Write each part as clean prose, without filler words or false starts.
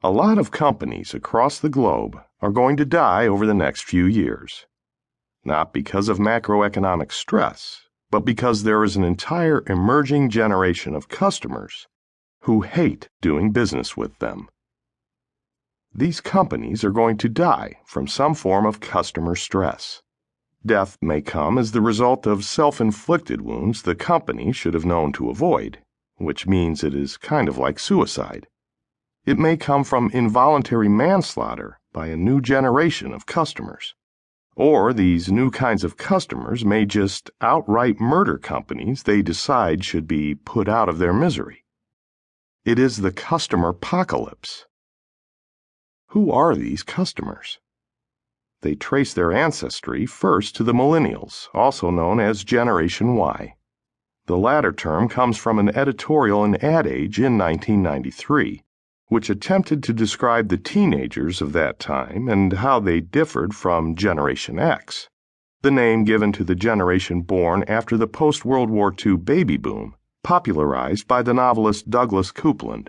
A lot of companies across the globe are going to die over the next few years. Not because of macroeconomic stress, but because there is an entire emerging generation of customers who hate doing business with them. These companies are going to die from some form of customer stress. Death may come as the result of self-inflicted wounds the company should have known to avoid, which means it is kind of like suicide. It may come from involuntary manslaughter by a new generation of customers. Or these new kinds of customers may just outright murder companies they decide should be put out of their misery. It is the customer apocalypse. Who are these customers? They trace their ancestry first to the millennials, also known as Generation Y. The latter term comes from an editorial in Ad Age in 1993, which attempted to describe the teenagers of that time and how they differed from Generation X, the name given to the generation born after the post-World War II baby boom, popularized by the novelist Douglas Coupland.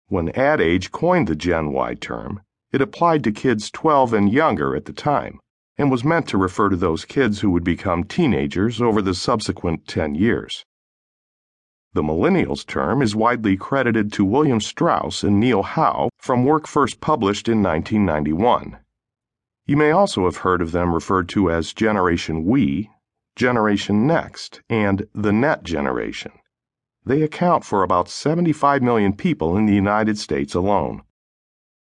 When Ad Age coined the Gen Y term, it applied to kids 12 and younger at the time, and was meant to refer to those kids who would become teenagers over the subsequent 10 years. The millennials term is widely credited to William Strauss and Neil Howe from work first published in 1991. You may also have heard of them referred to as Generation We, Generation Next, and the Net Generation. They account for about 75 million people in the United States alone.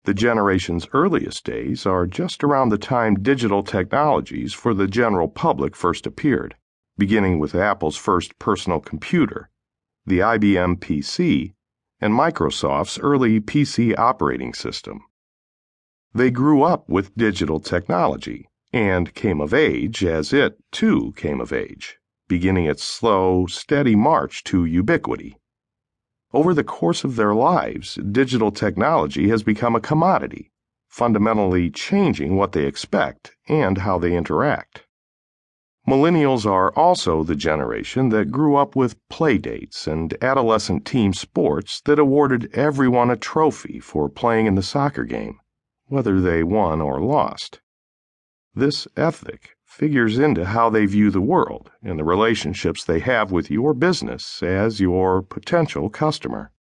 The generation's earliest days are just around the time digital technologies for the general public first appeared, beginning with Apple's first personal computer, the IBM PC, and Microsoft's early PC operating system. They grew up with digital technology and came of age as it, too, came of age, beginning its slow, steady march to ubiquity. Over the course of their lives, digital technology has become a commodity, fundamentally changing what they expect and how they interact. Millennials are also the generation that grew up with play dates and adolescent team sports that awarded everyone a trophy for playing in the soccer game, whether they won or lost. This ethic figures into how they view the world and the relationships they have with your business as your potential customer.